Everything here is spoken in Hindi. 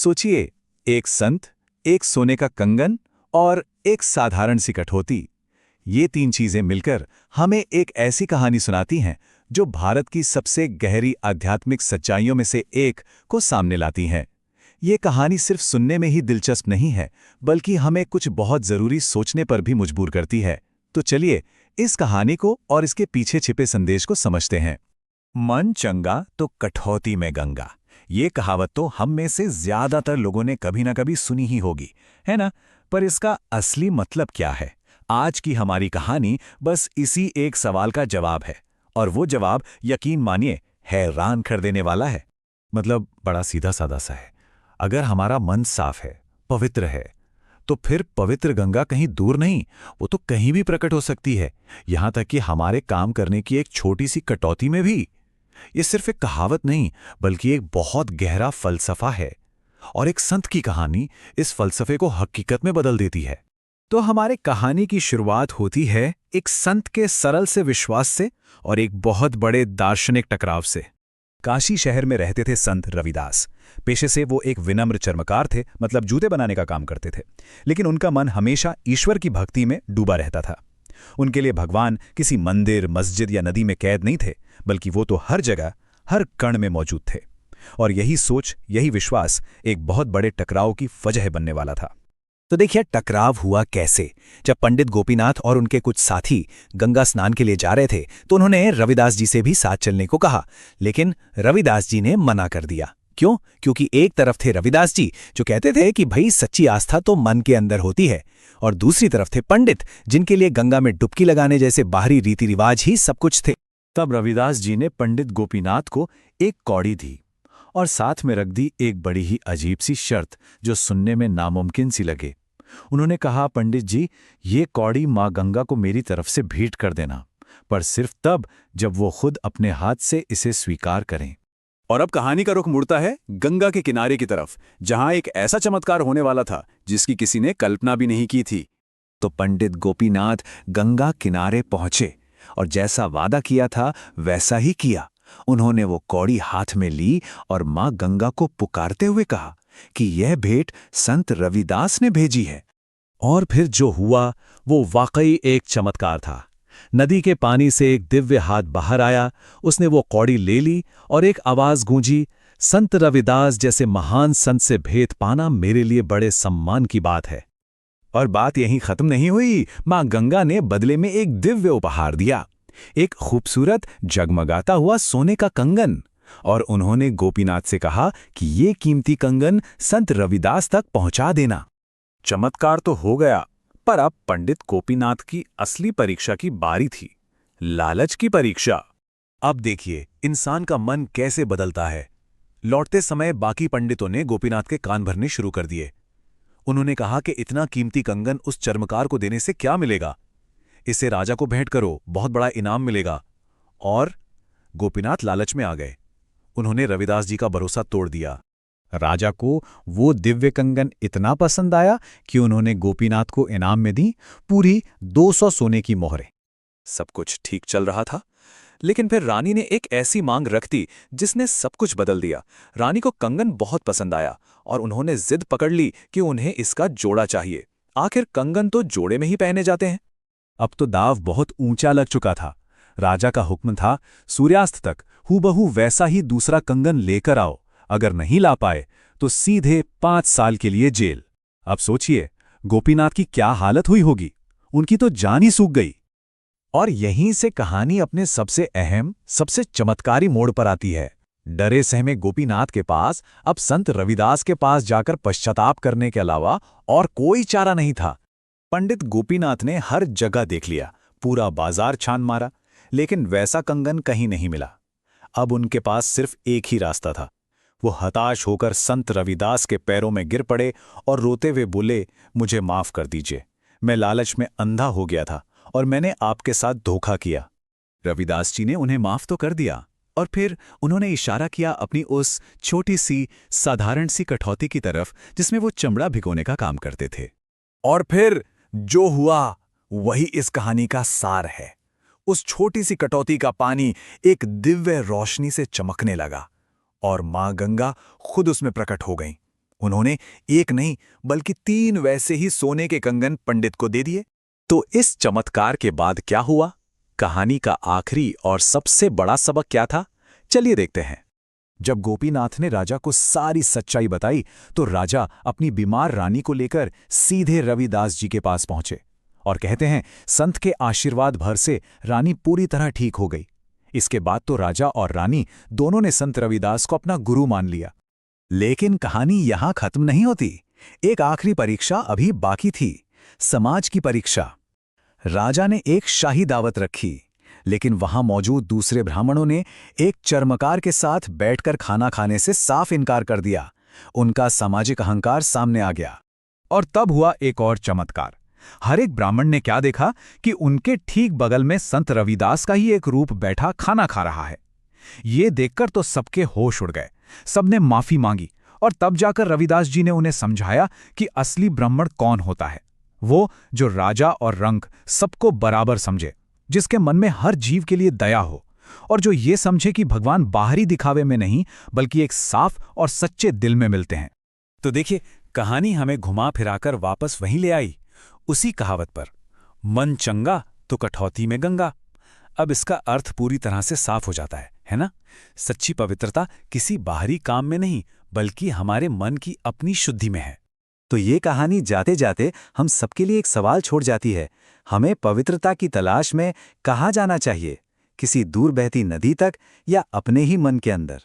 सोचिए, एक संत, एक सोने का कंगन और एक साधारण सी कठौती। ये तीन चीजें मिलकर हमें एक ऐसी कहानी सुनाती हैं जो भारत की सबसे गहरी आध्यात्मिक सच्चाइयों में से एक को सामने लाती हैं। ये कहानी सिर्फ सुनने में ही दिलचस्प नहीं है, बल्कि हमें कुछ बहुत जरूरी सोचने पर भी मजबूर करती है। तो चलिए, इस कहानी को और इसके पीछे छिपे संदेश को समझते हैं। मन चंगा तो कठौती में गंगा। ये कहावत तो हम में से ज्यादातर लोगों ने कभी ना कभी सुनी ही होगी, है ना? पर इसका असली मतलब क्या है? आज की हमारी कहानी बस इसी एक सवाल का जवाब है, और वो जवाब, यकीन मानिए, हैरान कर देने वाला है। मतलब बड़ा सीधा साधा सा है। अगर हमारा मन साफ है, पवित्र है, तो फिर पवित्र गंगा कहीं दूर नहीं, वो तो कहीं भी प्रकट हो सकती है, यहां तक कि हमारे काम करने की एक छोटी सी कटौती में भी। ये सिर्फ एक कहावत नहीं, बल्कि एक बहुत गहरा फलसफा है, और एक संत की कहानी इस फलसफे को हकीकत में बदल देती है। तो हमारे कहानी की शुरुआत होती है एक संत के सरल से विश्वास से और एक बहुत बड़े दार्शनिक टकराव से। काशी शहर में रहते थे संत रविदास। पेशे से वो एक विनम्र चर्मकार थे, मतलब जूते बनाने का काम करते थे। लेकिन उनका मन हमेशा ईश्वर की भक्ति में डूबा रहता था। उनके लिए भगवान किसी मंदिर, मस्जिद या नदी में कैद नहीं थे, बल्कि वो तो हर जगह, हर कण में मौजूद थे। और यही सोच, यही विश्वास एक बहुत बड़े टकराव की वजह बनने वाला था। तो देखिए, टकराव हुआ कैसे। जब पंडित गोपीनाथ और उनके कुछ साथी गंगा स्नान के लिए जा रहे थे, तो उन्होंने रविदास जी से भी साथ चलने को कहा, लेकिन रविदास जी ने मना कर दिया। क्यों? क्योंकि एक तरफ थे रविदास जी, जो कहते थे कि भाई सच्ची आस्था तो मन के अंदर होती है, और दूसरी तरफ थे पंडित, जिनके लिए गंगा में डुबकी लगाने जैसे बाहरी रीति रिवाज ही सब कुछ थे। तब रविदास जी ने पंडित गोपीनाथ को एक कौड़ी दी, और साथ में रख दी एक बड़ी ही अजीब सी शर्त, जो सुनने में नामुमकिन सी लगे। उन्होंने कहा, पंडित जी, ये कौड़ी माँ गंगा को मेरी तरफ से भेंट कर देना, पर सिर्फ तब जब वो खुद अपने हाथ से इसे स्वीकार करें। और अब कहानी का रुख मुड़ता है गंगा के किनारे की तरफ, जहां एक ऐसा चमत्कार होने वाला था जिसकी किसी ने कल्पना भी नहीं की थी। तो पंडित गोपीनाथ गंगा किनारे पहुंचे, और जैसा वादा किया था वैसा ही किया। उन्होंने वो कौड़ी हाथ में ली और मां गंगा को पुकारते हुए कहा कि यह भेंट संत रविदास ने भेजी है। और फिर जो हुआ वो वाकई एक चमत्कार था। नदी के पानी से एक दिव्य हाथ बाहर आया, उसने वो कौड़ी ले ली और एक आवाज गूंजी, संत रविदास जैसे महान संत से भेंट पाना मेरे लिए बड़े सम्मान की बात है। और बात यहीं खत्म नहीं हुई। मां गंगा ने बदले में एक दिव्य उपहार दिया, एक खूबसूरत जगमगाता हुआ सोने का कंगन। और उन्होंने गोपीनाथ से कहा कि ये कीमती कंगन संत रविदास तक पहुंचा देना। चमत्कार तो हो गया, पर अब पंडित गोपीनाथ की असली परीक्षा की बारी थी, लालच की परीक्षा। अब देखिए इंसान का मन कैसे बदलता है। लौटते समय बाकी पंडितों ने गोपीनाथ के कान भरने शुरू कर दिए। उन्होंने कहा कि इतना कीमती कंगन उस चर्मकार को देने से क्या मिलेगा, इसे राजा को भेंट करो, बहुत बड़ा इनाम मिलेगा। और गोपीनाथ लालच में आ गए। उन्होंने रविदास जी का भरोसा तोड़ दिया। राजा को वो दिव्य कंगन इतना पसंद आया कि उन्होंने गोपीनाथ को इनाम में दी पूरी 200 सोने की मोहरें। सब कुछ ठीक चल रहा था, लेकिन फिर रानी ने एक ऐसी मांग रख दी जिसने सब कुछ बदल दिया। रानी को कंगन बहुत पसंद आया और उन्होंने जिद पकड़ ली कि उन्हें इसका जोड़ा चाहिए। आखिर कंगन तो जोड़े में ही पहने जाते हैं। अब तो दाव बहुत ऊंचा लग चुका था। राजा का हुक्म था, सूर्यास्त तक हूबहू वैसा ही दूसरा कंगन लेकर आओ। अगर नहीं ला पाए तो सीधे 5 साल के लिए जेल। अब सोचिए गोपीनाथ की क्या हालत हुई होगी। उनकी तो जान ही सूख गई। और यहीं से कहानी अपने सबसे अहम, सबसे चमत्कारी मोड़ पर आती है। डरे सहमे गोपीनाथ के पास अब संत रविदास के पास जाकर पश्चाताप करने के अलावा और कोई चारा नहीं था। पंडित गोपीनाथ ने हर जगह देख लिया, पूरा बाजार छान मारा, लेकिन वैसा कंगन कहीं नहीं मिला। अब उनके पास सिर्फ एक ही रास्ता था। वो हताश होकर संत रविदास के पैरों में गिर पड़े और रोते हुए बोले, मुझे माफ कर दीजिए, मैं लालच में अंधा हो गया था और मैंने आपके साथ धोखा किया। रविदास जी ने उन्हें माफ तो कर दिया, और फिर उन्होंने इशारा किया अपनी उस छोटी सी साधारण सी कठौती की तरफ जिसमें वो चमड़ा भिगोने का काम करते थे। और फिर जो हुआ वही इस कहानी का सार है। उस छोटी सी कटौती का पानी एक दिव्य रोशनी से चमकने लगा, और मां गंगा खुद उसमें प्रकट हो गईं। उन्होंने एक नहीं बल्कि 3 वैसे ही सोने के कंगन पंडित को दे दिए। तो इस चमत्कार के बाद क्या हुआ? कहानी का आखिरी और सबसे बड़ा सबक क्या था? चलिए देखते हैं। जब गोपीनाथ ने राजा को सारी सच्चाई बताई तो राजा अपनी बीमार रानी को लेकर सीधे रविदास जी के पास पहुंचे और कहते हैं संत के आशीर्वाद भर से रानी पूरी तरह ठीक हो गई। इसके बाद तो राजा और रानी दोनों ने संत रविदास को अपना गुरु मान लिया। लेकिन कहानी यहां खत्म नहीं होती। एक आखिरी परीक्षा अभी बाकी थी, समाज की परीक्षा। राजा ने एक शाही दावत रखी, लेकिन वहां मौजूद दूसरे ब्राह्मणों ने एक चर्मकार के साथ बैठकर खाना खाने से साफ इनकार कर दिया। उनका सामाजिक अहंकार सामने आ गया। और तब हुआ एक और चमत्कार। हर एक ब्राह्मण ने क्या देखा कि उनके ठीक बगल में संत रविदास का ही एक रूप बैठा खाना खा रहा है। ये देखकर तो सबके होश उड़ गए। सबने माफी मांगी और तब जाकर रविदास जी ने उन्हें समझाया कि असली ब्राह्मण कौन होता है। वो जो राजा और रंक सबको बराबर समझे, जिसके मन में हर जीव के लिए दया हो और जो ये समझे कि भगवान बाहरी दिखावे में नहीं बल्कि एक साफ और सच्चे दिल में मिलते हैं। तो देखिए, कहानी हमें घुमा फिराकर वापस वहीं ले आई, उसी कहावत पर, मन चंगा तो कठौती में गंगा। अब इसका अर्थ पूरी तरह से साफ हो जाता है ना? सच्ची पवित्रता किसी बाहरी काम में नहीं बल्कि हमारे मन की अपनी शुद्धि में है। तो ये कहानी जाते जाते हम सबके लिए एक सवाल छोड़ जाती है। हमें पवित्रता की तलाश में कहाँ जाना चाहिए? किसी दूर बहती नदी तक या अपने ही मन के अंदर?